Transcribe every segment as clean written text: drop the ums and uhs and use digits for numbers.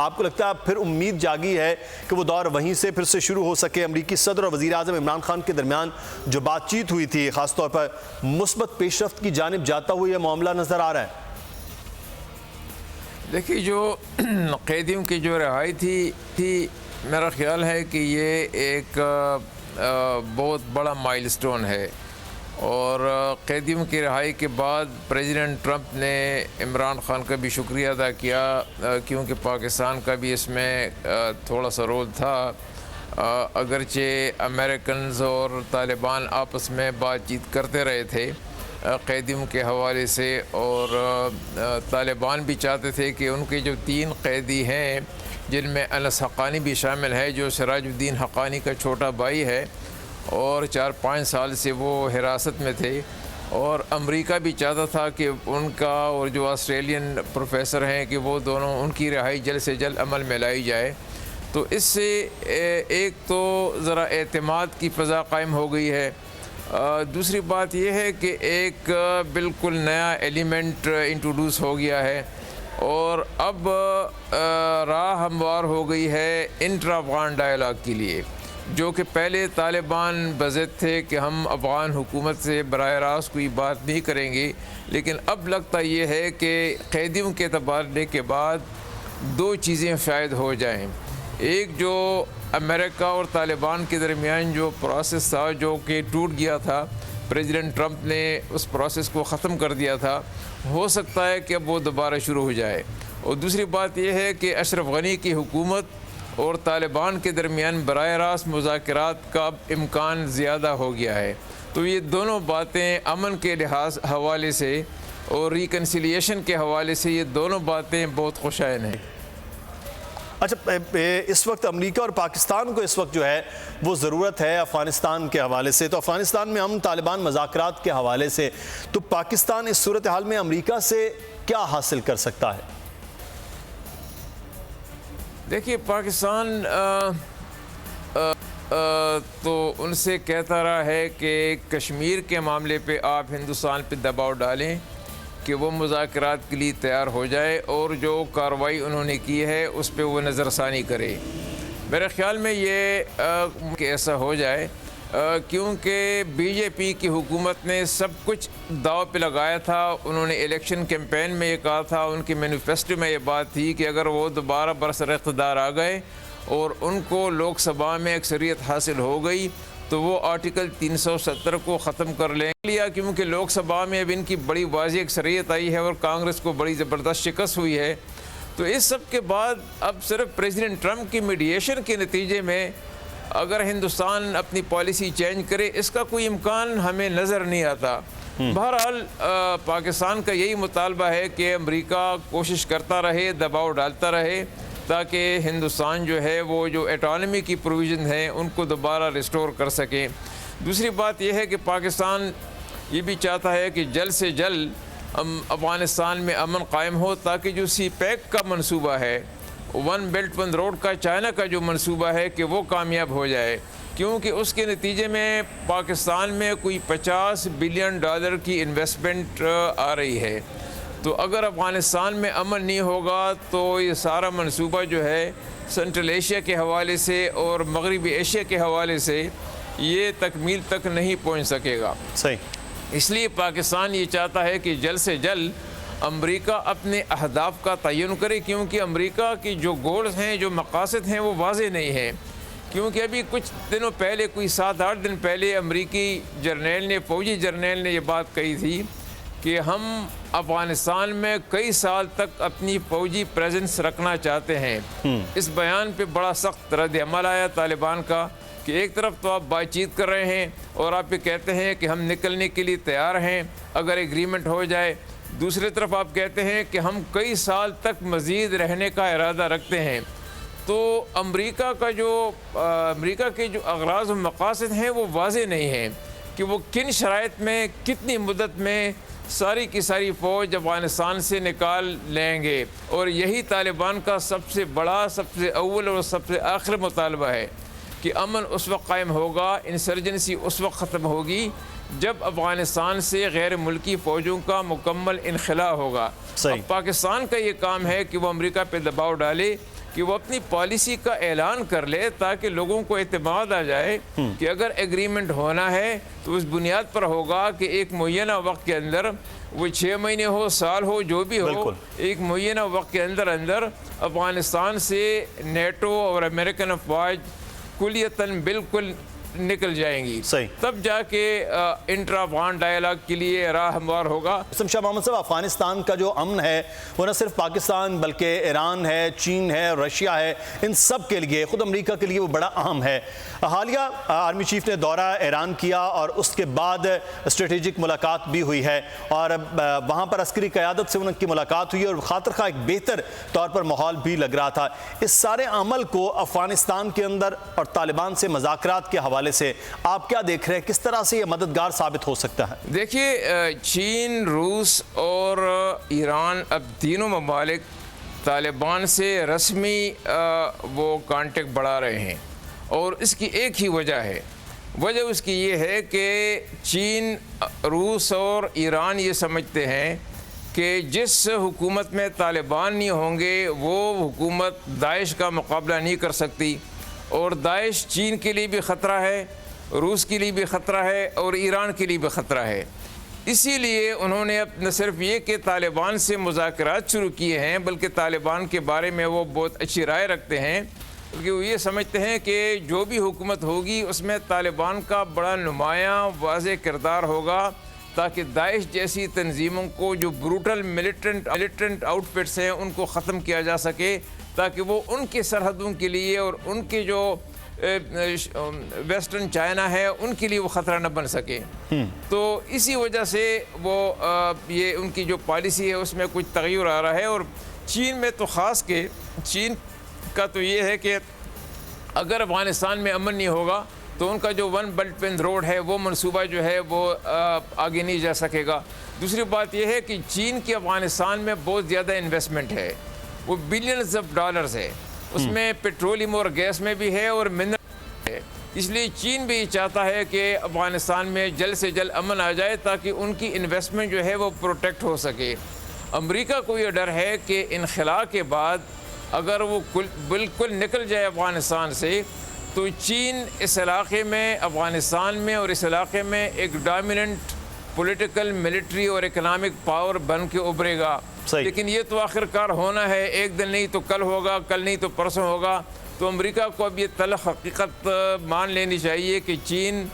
آپ کو لگتا ہے پھر امید جاگی ہے کہ وہ دور وہیں سے پھر سے شروع ہو سکے؟ امریکی صدر اور وزیر اعظم عمران خان کے درمیان جو بات چیت ہوئی تھی خاص طور پر مثبت پیش رفت کی جانب جاتا ہوا یہ معاملہ نظر آ رہا ہے؟ دیکھیے، جو قیدیوں کی جو رہائی تھی میرا خیال ہے کہ یہ ایک بہت بڑا مائل سٹون ہے، اور قیدیوں کی رہائی کے بعد پریزیڈنٹ ٹرمپ نے عمران خان کا بھی شکریہ ادا کیا، کیونکہ پاکستان کا بھی اس میں تھوڑا سا رول تھا۔ اگرچہ امریکنز اور طالبان آپس میں بات چیت کرتے رہے تھے قیدیوں کے حوالے سے، اور طالبان بھی چاہتے تھے کہ ان کے جو 3 قیدی ہیں جن میں انس حقانی بھی شامل ہے، جو سراج الدین حقانی کا چھوٹا بھائی ہے اور 4-5 سال سے وہ حراست میں تھے، اور امریکہ بھی چاہتا تھا کہ ان کا اور جو آسٹریلین پروفیسر ہیں کہ وہ دونوں ان کی رہائی جلد سے جلد عمل میں لائی جائے۔ تو اس سے ایک تو ذرا اعتماد کی فضا قائم ہو گئی ہے، دوسری بات یہ ہے کہ ایک بالکل نیا ایلیمنٹ انٹروڈیوس ہو گیا ہے، اور اب راہ ہموار ہو گئی ہے انٹرا افغان ڈائلاگ کے لیے، جو کہ پہلے طالبان بضد تھے کہ ہم افغان حکومت سے براہ راست کوئی بات نہیں کریں گے، لیکن اب لگتا یہ ہے کہ قیدیوں کے تبادلے کے بعد 2 چیزیں شاید ہو جائیں۔ ایک جو امریکہ اور طالبان کے درمیان جو پروسیس تھا جو کہ ٹوٹ گیا تھا، پریزیڈنٹ ٹرمپ نے اس پروسیس کو ختم کر دیا تھا، ہو سکتا ہے کہ اب وہ دوبارہ شروع ہو جائے۔ اور دوسری بات یہ ہے کہ اشرف غنی کی حکومت اور طالبان کے درمیان براہ راست مذاکرات کا امکان زیادہ ہو گیا ہے۔ تو یہ دونوں باتیں امن کے حوالے سے اور ریکنسیلیشن کے حوالے سے یہ دونوں باتیں بہت خوشائن ہیں۔ اچھا، اس وقت امریکہ اور پاکستان کو اس وقت جو ہے وہ ضرورت ہے افغانستان کے حوالے سے، تو افغانستان میں ہم طالبان مذاکرات کے حوالے سے، تو پاکستان اس صورتحال میں امریکہ سے کیا حاصل کر سکتا ہے؟ دیکھیے، پاکستان تو ان سے کہتا رہا ہے کہ کشمیر کے معاملے پہ آپ ہندوستان پہ دباؤ ڈالیں کہ وہ مذاکرات کے لیے تیار ہو جائے، اور جو کارروائی انہوں نے کی ہے اس پہ وہ نظر ثانی کرے۔ میرے خیال میں یہ کہ ایسا ہو جائے، کیونکہ بی جے پی کی حکومت نے سب کچھ داؤ پہ لگایا تھا۔ انہوں نے الیکشن کیمپین میں یہ کہا تھا، ان کے مینیفیسٹو میں یہ بات تھی کہ اگر وہ دوبارہ برسر اقتدار آ گئے اور ان کو لوک سبھا میں اکثریت حاصل ہو گئی تو وہ آرٹیکل 370 کو ختم کر لیں لیا، کیونکہ لوک سبھا میں اب ان کی بڑی واضح اکثریت آئی ہے اور کانگریس کو بڑی زبردست شکست ہوئی ہے۔ تو اس سب کے بعد اب صرف پریزیڈنٹ ٹرمپ کی میڈیشن کے نتیجے میں اگر ہندوستان اپنی پالیسی چینج کرے، اس کا کوئی امکان ہمیں نظر نہیں آتا۔ بہرحال پاکستان کا یہی مطالبہ ہے کہ امریکہ کوشش کرتا رہے، دباؤ ڈالتا رہے، تاکہ ہندوستان جو ہے وہ جو اٹانومی کی پروویژن ہیں ان کو دوبارہ ریسٹور کر سکیں۔ دوسری بات یہ ہے کہ پاکستان یہ بھی چاہتا ہے کہ جلد سے جلد افغانستان میں امن قائم ہو، تاکہ جو سی پیک کا منصوبہ ہے، 1 بیلٹ 1 روڈ کا چائنا کا جو منصوبہ ہے کہ وہ کامیاب ہو جائے، کیونکہ اس کے نتیجے میں پاکستان میں کوئی $50 بلین کی انویسٹمنٹ آ رہی ہے۔ تو اگر افغانستان میں امن نہیں ہوگا تو یہ سارا منصوبہ جو ہے سنٹرل ایشیا کے حوالے سے اور مغربی ایشیا کے حوالے سے یہ تکمیل تک نہیں پہنچ سکے گا۔ صحیح۔ اس لیے پاکستان یہ چاہتا ہے کہ جلد سے جلد امریکہ اپنے اہداف کا تعین کرے، کیونکہ امریکہ کی جو گولز ہیں، جو مقاصد ہیں، وہ واضح نہیں ہیں۔ کیونکہ ابھی کچھ دنوں پہلے، کوئی 7-8 دن پہلے امریکی جرنیل نے، فوجی جرنیل نے یہ بات کہی تھی کہ ہم افغانستان میں کئی سال تک اپنی فوجی پریزنس رکھنا چاہتے ہیں۔ اس بیان پہ بڑا سخت رد عمل آیا طالبان کا کہ ایک طرف تو آپ بات چیت کر رہے ہیں اور آپ یہ کہتے ہیں کہ ہم نکلنے کے لیے تیار ہیں اگر ایگریمنٹ ہو جائے، دوسری طرف آپ کہتے ہیں کہ ہم کئی سال تک مزید رہنے کا ارادہ رکھتے ہیں۔ تو امریکہ کے جو اغراض و مقاصد ہیں وہ واضح نہیں ہیں کہ وہ کن شرائط میں، کتنی مدت میں ساری کی ساری فوج افغانستان سے نکال لیں گے۔ اور یہی طالبان کا سب سے بڑا، سب سے اول اور سب سے آخر مطالبہ ہے کہ امن اس وقت قائم ہوگا، انسرجنسی اس وقت ختم ہوگی جب افغانستان سے غیر ملکی فوجوں کا مکمل انخلاء ہوگا۔ اب پاکستان کا یہ کام ہے کہ وہ امریکہ پہ دباؤ ڈالے کہ وہ اپنی پالیسی کا اعلان کر لے تاکہ لوگوں کو اعتماد آ جائے کہ اگر ایگریمنٹ ہونا ہے تو اس بنیاد پر ہوگا کہ ایک معینہ وقت کے اندر، وہ 6 مہینے ہو، سال ہو، جو بھی ہو، ایک معینہ وقت کے اندر افغانستان سے نیٹو اور امریکن افواج کلیتاً بالکل نکل جائیں گی، تب جا کے انٹرا افغان ڈائیلاگ کے لیے راہ ہموار ہوگا۔ رستم شاہ محمد صاحب، افغانستان کا جو امن ہے وہ نہ صرف پاکستان بلکہ ایران ہے، چین ہے، رشیا ہے، ان سب کے لیے، خود امریکہ کے لیے وہ بڑا اہم ہے۔ حالیہ آرمی چیف نے دورہ ایران کیا اور اس کے بعد اسٹریٹجک ملاقات بھی ہوئی ہے، اور وہاں پر عسکری قیادت سے ان کی ملاقات ہوئی اور خاطر خواہ ایک بہتر طور پر ماحول بھی لگ رہا تھا۔ اس سارے عمل کو افغانستان کے اندر اور طالبان سے مذاکرات کے حوالے سے آپ کیا دیکھ رہے ہیں؟ کس طرح سے یہ مددگار ثابت ہو سکتا ہے؟ دیکھیے، چین، روس اور ایران اب تینوں ممالک طالبان سے رسمی وہ کانٹیکٹ بڑھا رہے ہیں، اور اس کی ایک ہی وجہ ہے۔ وجہ اس کی یہ ہے کہ چین، روس اور ایران یہ سمجھتے ہیں کہ جس حکومت میں طالبان نہیں ہوں گے وہ حکومت داعش کا مقابلہ نہیں کر سکتی، اور داعش چین کے لیے بھی خطرہ ہے، روس کے لیے بھی خطرہ ہے، اور ایران کے لیے بھی خطرہ ہے۔ اسی لیے انہوں نے اب نہ صرف یہ کہ طالبان سے مذاکرات شروع کیے ہیں، بلکہ طالبان کے بارے میں وہ بہت اچھی رائے رکھتے ہیں، کیونکہ وہ یہ سمجھتے ہیں کہ جو بھی حکومت ہوگی اس میں طالبان کا بڑا نمایاں واضح کردار ہوگا، تاکہ داعش جیسی تنظیموں کو، جو بروٹل ملیٹنٹ آؤٹ فٹس ہیں، ان کو ختم کیا جا سکے، تاکہ وہ ان کے سرحدوں کے لیے اور ان کے جو ویسٹرن چائنا ہے ان کے لیے وہ خطرہ نہ بن سکے۔ تو اسی وجہ سے وہ یہ ان کی جو پالیسی ہے اس میں کچھ تغیر آ رہا ہے، اور چین میں تو خاص کے چین کا تو یہ ہے کہ اگر افغانستان میں امن نہیں ہوگا تو ان کا جو ون بیلٹ ون روڈ ہے وہ منصوبہ جو ہے وہ آگے نہیں جا سکے گا۔ دوسری بات یہ ہے کہ چین کی افغانستان میں بہت زیادہ انویسٹمنٹ ہے، وہ بلینز آف ڈالرز ہے، اس میں پیٹرولیم اور گیس میں بھی ہے اور منرل ہے۔ اس لیے چین بھی چاہتا ہے کہ افغانستان میں جلد سے جلد امن آ جائے تاکہ ان کی انویسٹمنٹ جو ہے وہ پروٹیکٹ ہو سکے۔ امریکہ کو یہ ڈر ہے کہ انخلاء کے بعد اگر وہ بالکل نکل جائے افغانستان سے تو چین اس علاقے میں، افغانستان میں اور اس علاقے میں ایک ڈومیننٹ پولیٹیکل، ملٹری اور اکنامک پاور بن کے ابھرے گا۔ لیکن یہ تو آخر کار ہونا ہے، ایک دن نہیں تو کل ہوگا، کل نہیں تو پرسوں ہوگا۔ تو امریکہ کو اب یہ تلخ حقیقت مان لینی چاہیے کہ چین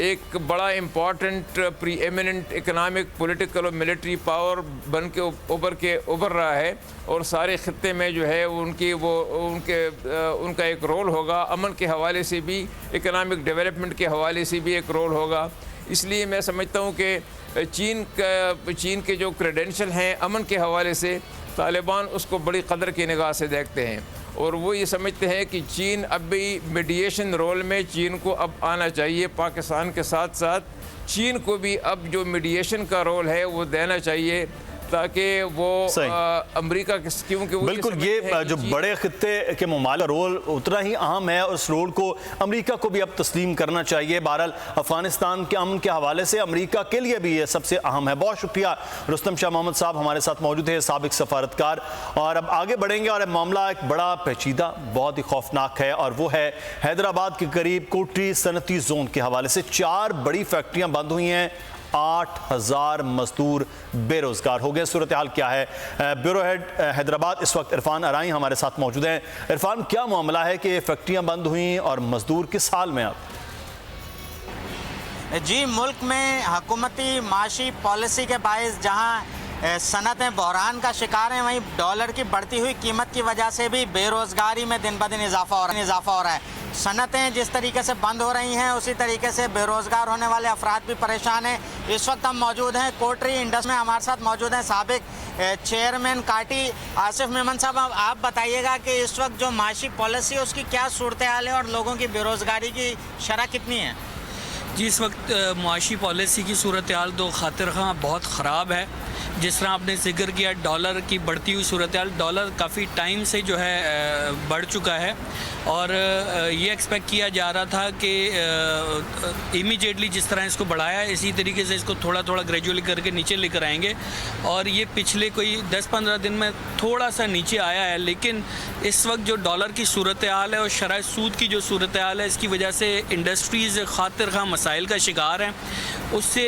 ایک بڑا امپورٹنٹ پری ایمننٹ اکنامک، پولیٹیکل اور ملٹری پاور بن کے ابھر رہا ہے، اور سارے خطے میں جو ہے ان کا ایک رول ہوگا، امن کے حوالے سے بھی، اکنامک ڈیولپمنٹ کے حوالے سے بھی ایک رول ہوگا۔ اس لیے میں سمجھتا ہوں کہ چین کے جو کریڈینشل ہیں امن کے حوالے سے، طالبان اس کو بڑی قدر کی نگاہ سے دیکھتے ہیں، اور وہ یہ سمجھتے ہیں کہ چین اب بھی میڈیشن رول میں چین کو اب آنا چاہیے، پاکستان کے ساتھ ساتھ چین کو بھی اب جو میڈیشن کا رول ہے وہ دینا چاہیے، تاکہ وہ امریکہ کیونکہ بالکل یہ جو بڑے خطے کے ممالک رول اتنا ہی اہم ہے، اس رول کو امریکہ کو بھی اب تسلیم کرنا چاہیے۔ بہرحال افغانستان کے امن کے حوالے سے امریکہ کے لیے بھی یہ سب سے اہم ہے۔ بہت شکریہ رستم شاہ محمد صاحب ہمارے ساتھ موجود ہے، سابق سفارتکار۔ اور اب آگے بڑھیں گے، اور معاملہ ایک بڑا پیچیدہ، بہت ہی خوفناک ہے، اور وہ ہے حیدرآباد کے قریب کوٹری صنعتی زون کے حوالے سے 4 بڑی فیکٹریاں بند ہوئی ہیں، 8000 مزدور بے روزگار ہو گئے۔ صورتحال کیا ہے؟ بیورو ہیڈ حیدرآباد اس وقت عرفان ارائیں ہمارے ساتھ موجود ہیں۔ عرفان، کیا معاملہ ہے کہ فیکٹریاں بند ہوئیں اور مزدور کس حال میں اب؟ جی، ملک میں حکومتی معاشی پالیسی کے باعث جہاں صنعتیں بحران کا شکار ہیں، وہیں ڈالر کی بڑھتی ہوئی قیمت کی وجہ سے بھی بے روزگاری میں دن بدن اضافہ ہو رہا ہے۔ صنعتیں جس طریقے سے بند ہو رہی ہیں اسی طریقے سے بے روزگار ہونے والے افراد بھی پریشان ہیں۔ اس وقت ہم موجود ہیں کوٹری انڈسٹری میں، ہمارے ساتھ موجود ہیں سابق چیئرمین کاٹی آصف میمن صاحب۔ آپ بتائیے گا کہ اس وقت جو معاشی پالیسی ہے اس کی کیا صورتحال ہے اور لوگوں کی بے روزگاری کی شرح کتنی ہے؟ جی، اس وقت معاشی پالیسی کی صورتحال تو خاطر خواہ بہت خراب ہے، جس طرح آپ نے ذکر کیا ڈالر کی بڑھتی ہوئی صورتحال، ڈالر کافی ٹائم سے جو ہے بڑھ چکا ہے اور یہ ایکسپیکٹ کیا جا رہا تھا کہ امیجیٹلی جس طرح اس کو بڑھایا ہے اسی طریقے سے اس کو تھوڑا تھوڑا گریجولی کر کے نیچے لے کر آئیں گے، اور یہ پچھلے کوئی 10-15 دن میں تھوڑا سا نیچے آیا ہے، لیکن اس وقت جو ڈالر کی صورتحال ہے اور شرح سود کی جو صورتحال ہے اس کی وجہ سے انڈسٹریز خاطر خواہ مسائل کا شکار ہیں۔ اس سے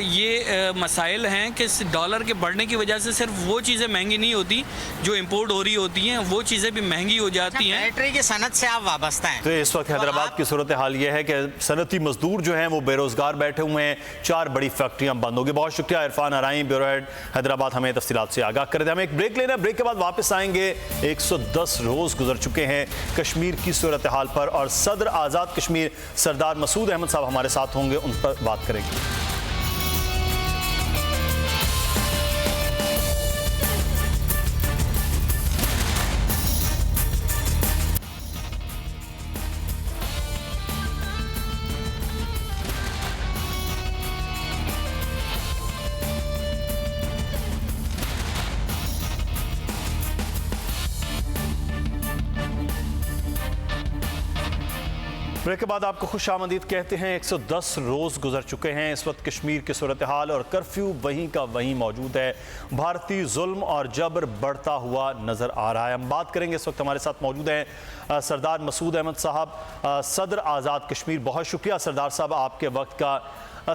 یہ مسائل ہیں کہ ڈالر کے بڑھنے کی وجہ سے صرف وہ چیزیں مہنگی نہیں ہوتی جو امپورٹ ہو رہی ہوتی ہیں، وہ چیزیں بھی مہنگی ہو جاتی ہیں۔ بیٹری کی صنعت سے آپ وابستہ ہیں تو اس وقت حیدرآباد کی صورتحال یہ ہے کہ صنعتی مزدور جو ہیں وہ بے روزگار بیٹھے ہوئے ہیں، 4 بڑی فیکٹریاں بند ہو گئی۔ بہت شکریہ عرفان ارائیں، بیورو ہیڈ حیدرآباد، ہمیں تفصیلات سے آگاہ کر دیں۔ ہمیں ایک بریک لینا ہے، بریک کے بعد واپس آئیں گے۔ 110 روز گزر چکے ہیں کشمیر کی صورتحال پر، اور صدر آزاد کشمیر سردار مسعود احمد صاحب ہمارے ساتھ ہوں گے، ان پر بات کریں گے۔ بریک کے بعد آپ کو خوش آمدید کہتے ہیں۔ 110 روز گزر چکے ہیں، اس وقت کشمیر کی صورتحال اور کرفیو وہیں کا وہیں موجود ہے۔ بھارتی ظلم اور جبر بڑھتا ہوا نظر آ رہا ہے۔ ہم بات کریں گے، اس وقت ہمارے ساتھ موجود ہیں سردار مسعود احمد صاحب، صدر آزاد کشمیر۔ بہت شکریہ سردار صاحب آپ کے وقت کا۔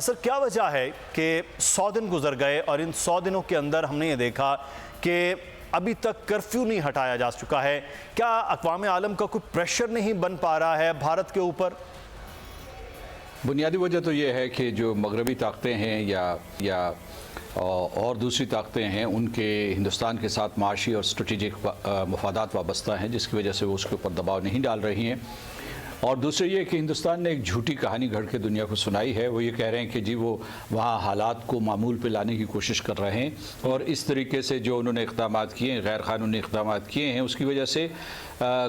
سر، کیا وجہ ہے کہ 100 دن گزر گئے اور ان 100 دنوں کے اندر ہم نے یہ دیکھا کہ ابھی تک کرفیو نہیں ہٹایا جا چکا ہے؟ کیا اقوام عالم کا کوئی پریشر نہیں بن پا رہا ہے بھارت کے اوپر؟ بنیادی وجہ تو یہ ہے کہ جو مغربی طاقتیں ہیں یا اور دوسری طاقتیں ہیں، ان کے ہندوستان کے ساتھ معاشی اور اسٹریٹجک مفادات وابستہ ہیں، جس کی وجہ سے وہ اس کے اوپر دباؤ نہیں ڈال رہی ہیں۔ اور دوسرے یہ کہ ہندوستان نے ایک جھوٹی کہانی گھڑ کے دنیا کو سنائی ہے۔ وہ یہ کہہ رہے ہیں کہ جی وہ وہاں حالات کو معمول پہ لانے کی کوشش کر رہے ہیں، اور اس طریقے سے جو انہوں نے اقدامات کیے ہیں، غیر قانونی اقدامات کیے ہیں، اس کی وجہ سے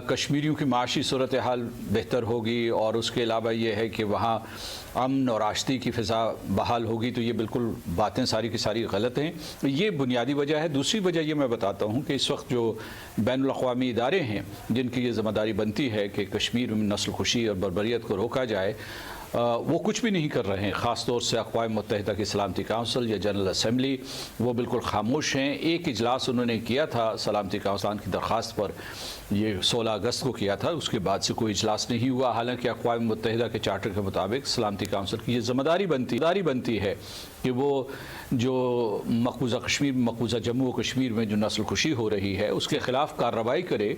کشمیریوں کی معاشی صورتحال بہتر ہوگی، اور اس کے علاوہ یہ ہے کہ وہاں امن اور آشتی کی فضا بحال ہوگی۔ تو یہ بالکل باتیں ساری کی ساری غلط ہیں، یہ بنیادی وجہ ہے۔ دوسری وجہ یہ میں بتاتا ہوں کہ اس وقت جو بین الاقوامی ادارے ہیں جن کی یہ ذمہ داری بنتی ہے کہ کشمیر میں نسل کشی اور بربریت کو روکا جائے، وہ کچھ بھی نہیں کر رہے ہیں۔ خاص طور سے اقوام متحدہ کی سلامتی کونسل یا جنرل اسمبلی، وہ بالکل خاموش ہیں۔ ایک اجلاس انہوں نے کیا تھا سلامتی کونسل کی درخواست پر، یہ 16 اگست کو کیا تھا، اس کے بعد سے کوئی اجلاس نہیں ہوا، حالانکہ اقوام متحدہ کے چارٹر کے مطابق سلامتی کونسل کی یہ ذمہ داری بنتی ہے کہ وہ جو مقبوضہ کشمیر، مقبوضہ جموں و کشمیر میں جو نسل کشی ہو رہی ہے اس کے خلاف کارروائی کرے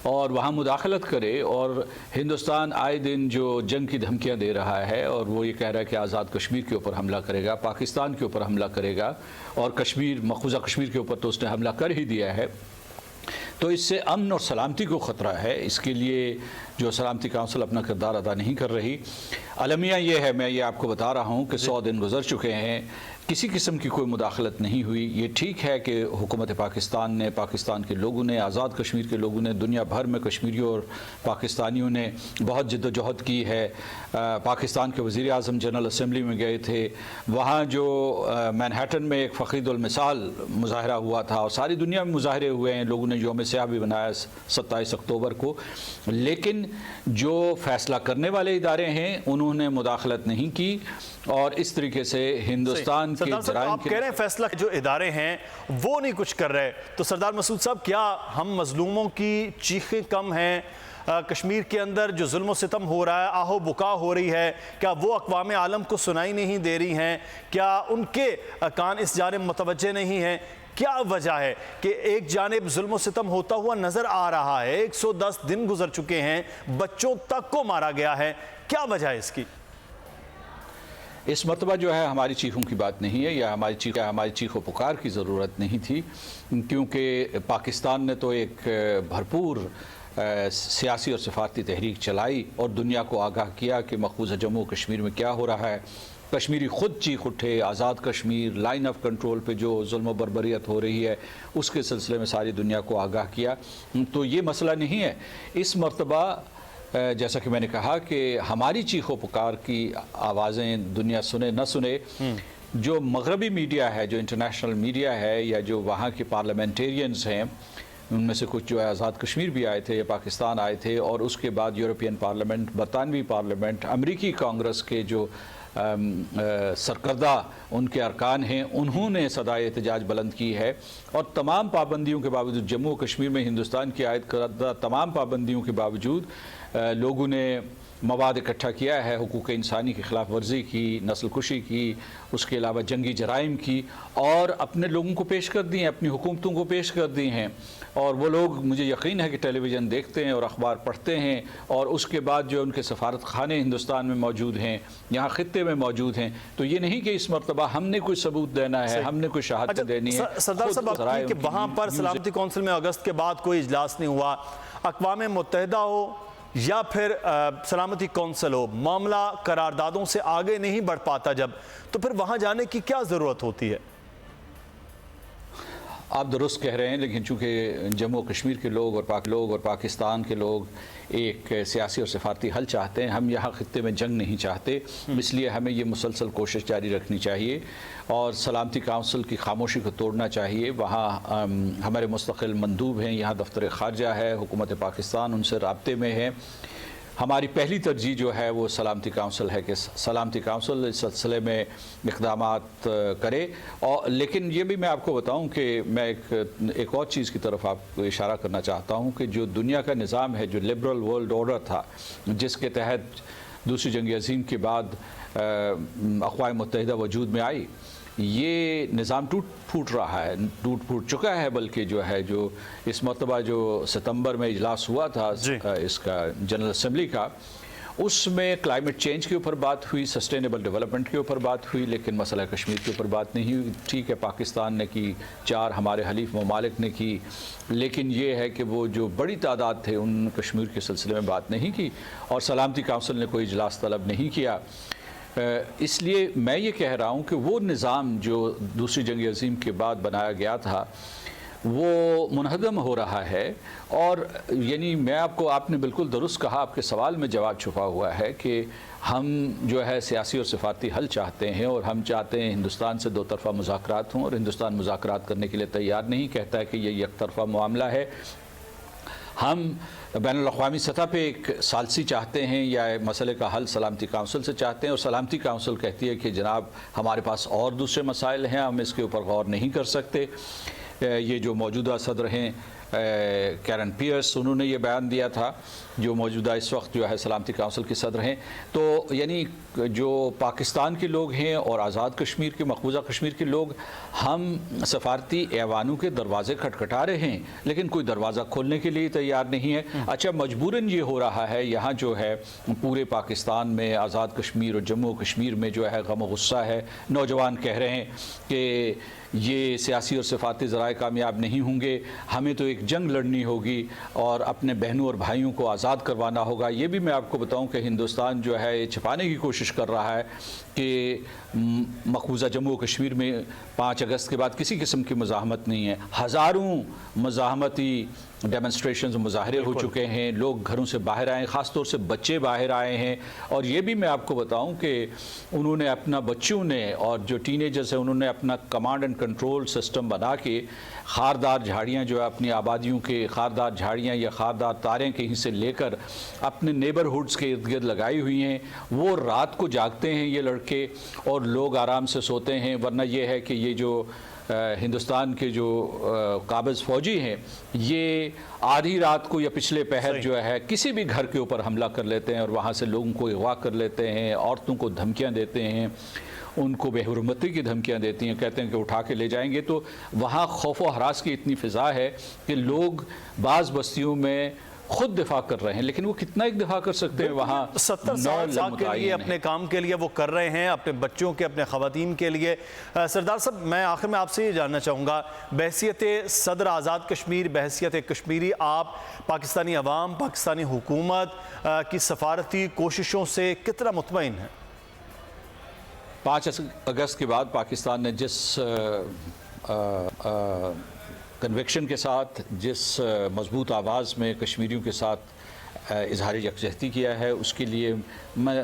اور وہاں مداخلت کرے۔ اور ہندوستان آئے دن جو جنگ کی دھمکیاں دے رہا ہے، اور وہ یہ کہہ رہا ہے کہ آزاد کشمیر کے اوپر حملہ کرے گا، پاکستان کے اوپر حملہ کرے گا، اور مقبوضہ کشمیر کے اوپر تو اس نے حملہ کر ہی دیا ہے، تو اس سے امن اور سلامتی کو خطرہ ہے۔ اس کے لیے جو سلامتی کونسل اپنا کردار ادا نہیں کر رہی۔ المیہ یہ ہے، میں یہ آپ کو بتا رہا ہوں کہ 100 دن گزر چکے ہیں، کسی قسم کی کوئی مداخلت نہیں ہوئی۔ یہ ٹھیک ہے کہ حکومت پاکستان نے، پاکستان کے لوگوں نے، آزاد کشمیر کے لوگوں نے، دنیا بھر میں کشمیریوں اور پاکستانیوں نے بہت جد و جہد کی ہے۔ پاکستان کے وزیر اعظم جنرل اسمبلی میں گئے تھے، وہاں جو مینہٹن میں ایک فقید المثال مظاہرہ ہوا تھا، اور ساری دنیا میں مظاہرے ہوئے ہیں، لوگوں نے یوم سیاہ بھی بنایا 27 اکتوبر کو، لیکن جو فیصلہ کرنے والے ادارے ہیں انہوں نے مداخلت نہیں کی، اور اس طریقے سے ہندوستان کے جرائم آپ کہہ رہے ہیں فیصلہ جو ادارے ہیں وہ نہیں کچھ کر رہے، تو سردار مسعود صاحب کیا ہم مظلوموں کی چیخیں کم ہیں؟ کشمیر کے اندر جو ظلم و ستم ہو رہا ہے، آہو بکا ہو رہی ہے، کیا وہ اقوام عالم کو سنائی نہیں دے رہی ہیں؟ کیا ان کے کان اس جانب متوجہ نہیں ہیں؟ کیا وجہ ہے کہ ایک جانب ظلم و ستم ہوتا ہوا نظر آ رہا ہے، 110 دن گزر چکے ہیں، بچوں تک کو مارا گیا ہے، کیا وجہ ہے اس کی؟ اس مرتبہ جو ہے ہماری چیخوں کی بات نہیں ہے، یا ہماری چیخ و پکار کی ضرورت نہیں تھی، کیونکہ پاکستان نے تو ایک بھرپور سیاسی اور سفارتی تحریک چلائی اور دنیا کو آگاہ کیا کہ مقبوضہ جموں و کشمیر میں کیا ہو رہا ہے۔ کشمیری خود چیخ اٹھے، Azad Kashmir, line of control پہ جو ظلم و بربریت ہو رہی ہے اس کے سلسلے میں ساری دنیا کو آگاہ کیا۔ تو یہ مسئلہ نہیں ہے اس مرتبہ، جیسا کہ میں نے کہا کہ ہماری چیخ و پکار کی آوازیں دنیا سنے نہ سنے، جو مغربی میڈیا ہے، جو انٹرنیشنل میڈیا ہے، یا جو وہاں کے پارلیمنٹیرینز ہیں، ان میں سے کچھ جو ہے آزاد کشمیر بھی آئے تھے، پاکستان آئے تھے، اور اس کے بعد یورپین پارلیمنٹ، برطانوی پارلیمنٹ، امریکی کانگریس کے جو سرکردہ ان کے ارکان ہیں، انہوں نے صدائے احتجاج بلند کی ہے، اور تمام پابندیوں کے باوجود، جموں و کشمیر میں ہندوستان کی عائد کردہ تمام پابندیوں کے باوجود لوگوں نے مواد اکٹھا کیا ہے، حقوق انسانی کی خلاف ورزی کی، نسل کشی کی، اس کے علاوہ جنگی جرائم کی، اور اپنے لوگوں کو پیش کر دی ہیں، اپنی حکومتوں کو پیش کر دی ہیں، اور وہ لوگ مجھے یقین ہے کہ ٹیلی ویژن دیکھتے ہیں اور اخبار پڑھتے ہیں، اور اس کے بعد جو ان کے سفارت خانے ہندوستان میں موجود ہیں، یہاں خطے میں موجود ہیں، تو یہ نہیں کہ اس مرتبہ ہم نے کوئی ثبوت دینا ہے، ہم نے کوئی شہادت دینی ہے۔ سردار صاحب، آپ کی کہ وہاں پر سلامتی کونسل میں اگست کے بعد کوئی اجلاس نہیں ہوا، اقوام متحدہ ہو یا پھر سلامتی کونسل ہو، معاملہ قراردادوں سے آگے نہیں بڑھ پاتا جب، تو پھر وہاں جانے کی کیا ضرورت ہوتی ہے؟ آپ درست کہہ رہے ہیں، لیکن چونکہ جموں و کشمیر کے لوگ اور پاکستان کے لوگ ایک سیاسی اور سفارتی حل چاہتے ہیں، ہم یہاں خطے میں جنگ نہیں چاہتے، اس لیے ہمیں یہ مسلسل کوشش جاری رکھنی چاہیے اور سلامتی کونسل کی خاموشی کو توڑنا چاہیے۔ وہاں ہمارے مستقل مندوب ہیں، یہاں دفتر خارجہ ہے، حکومت پاکستان ان سے رابطے میں ہے۔ ہماری پہلی ترجیح جو ہے وہ سلامتی کونسل ہے کہ سلامتی کونسل اس سلسلے میں اقدامات کرے، اور لیکن یہ بھی میں آپ کو بتاؤں کہ میں ایک اور چیز کی طرف آپ کو اشارہ کرنا چاہتا ہوں کہ جو دنیا کا نظام ہے، جو لبرل ورلڈ آرڈر تھا، جس کے تحت دوسری جنگ عظیم کے بعد اقوام متحدہ وجود میں آئی، یہ نظام ٹوٹ پھوٹ چکا ہے، بلکہ جو اس مرتبہ جو ستمبر میں اجلاس ہوا تھا اس کا جنرل اسمبلی کا، اس میں کلائمیٹ چینج کے اوپر بات ہوئی، سسٹینیبل ڈیولپمنٹ کے اوپر بات ہوئی، لیکن مسئلہ کشمیر کے اوپر بات نہیں ہوئی۔ ٹھیک ہے، پاکستان نے کی، 4 ہمارے حلیف ممالک نے کی، لیکن یہ ہے کہ وہ جو بڑی تعداد تھے ان کشمیر کے سلسلے میں بات نہیں کی، اور سلامتی کونسل نے کوئی اجلاس طلب نہیں کیا۔ اس لیے میں یہ کہہ رہا ہوں کہ وہ نظام جو دوسری جنگ عظیم کے بعد بنایا گیا تھا وہ منہدم ہو رہا ہے، اور یعنی آپ نے بالکل درست کہا، آپ کے سوال میں جواب چھپا ہوا ہے کہ ہم جو ہے سیاسی اور سفارتی حل چاہتے ہیں، اور ہم چاہتے ہیں ہندوستان سے 2 طرفہ مذاکرات ہوں، اور ہندوستان مذاکرات کرنے کے لیے تیار نہیں، کہتا ہے کہ یہ یک طرفہ معاملہ ہے۔ ہم بین الاقوامی سطح پہ ایک ثالثی چاہتے ہیں، یا مسئلے کا حل سلامتی کونسل سے چاہتے ہیں، اور سلامتی کونسل کہتی ہے کہ جناب ہمارے پاس اور دوسرے مسائل ہیں، ہم اس کے اوپر غور نہیں کر سکتے۔ یہ جو موجودہ صدر ہیں کیرن پیئرس، انہوں نے یہ بیان دیا تھا، جو موجودہ اس وقت جو ہے سلامتی کونسل کے صدر ہیں۔ تو یعنی جو پاکستان کے لوگ ہیں اور آزاد کشمیر کے، مقبوضہ کشمیر کے لوگ، ہم سفارتی ایوانوں کے دروازے کھٹکھٹا رہے ہیں، لیکن کوئی دروازہ کھولنے کے لیے تیار نہیں ہے۔ اچھا، مجبوراً یہ ہو رہا ہے، یہاں جو ہے پورے پاکستان میں آزاد کشمیر اور جموں و کشمیر میں جو ہے غم و غصہ ہے، نوجوان کہہ رہے ہیں کہ یہ سیاسی اور سفارتی ذرائع کامیاب نہیں ہوں گے، ہمیں تو ایک جنگ لڑنی ہوگی اور اپنے بہنوں اور بھائیوں کو آزاد کروانا ہوگا۔ یہ بھی میں آپ کو بتاؤں کہ ہندوستان جو ہے یہ چھپانے کی کوشش کر رہا ہے کہ مقبوضہ جموں و کشمیر میں 5 اگست کے بعد کسی قسم کی مزاحمت نہیں ہے۔ ہزاروں مزاحمتی ڈیمنسٹریشنز، مظاہرے ہو چکے ہیں، لوگ گھروں سے باہر آئے ہیں، خاص طور سے بچے باہر آئے ہیں، اور یہ بھی میں آپ کو بتاؤں کہ انہوں نے بچوں نے اور جو ٹین ایجرز ہیں، انہوں نے اپنا کمانڈ اینڈ کنٹرول سسٹم بنا کے خاردار جھاڑیاں جو ہے اپنی آبادیوں کے خاردار جھاڑیاں یا خاردار تاریں کہیں سے لے کر اپنے نیبرہڈز کے ارد گرد لگائی ہوئی ہیں۔ وہ رات کو جاگتے ہیں یہ لڑکے، اور لوگ آرام سے سوتے ہیں، ورنہ یہ ہے کہ یہ جو ہندوستان کے جو قابض فوجی ہیں، یہ آدھی رات کو یا پچھلے پہر جو ہے کسی بھی گھر کے اوپر حملہ کر لیتے ہیں، اور وہاں سے لوگوں کو اغوا کر لیتے ہیں، عورتوں کو دھمکیاں دیتے ہیں، ان کو بے حرمتی کی دھمکیاں دیتی ہیں، کہتے ہیں کہ اٹھا کے لے جائیں گے۔ تو وہاں خوف و ہراس کی اتنی فضا ہے کہ لوگ بعض بستیوں میں خود دفاع کر رہے ہیں، لیکن وہ کتنا ایک دفاع کر سکتے ہیں؟ وہاں 70 سال کے لیے اپنے کام کے لیے وہ کر رہے ہیں، اپنے بچوں کے، اپنے خواتین کے لیے۔ سردار صاحب، میں آخر میں آپ سے یہ جاننا چاہوں گا، بحیثیت صدر آزاد کشمیر، بحیثیت کشمیری، آپ پاکستانی عوام، پاکستانی حکومت کی سفارتی کوششوں سے کتنا مطمئن ہیں؟ 5 اگست کے بعد پاکستان نے جس کنوکشن کے ساتھ، جس مضبوط آواز میں کشمیریوں کے ساتھ اظہار یکجہتی کیا ہے، اس کے لیے میں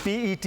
PET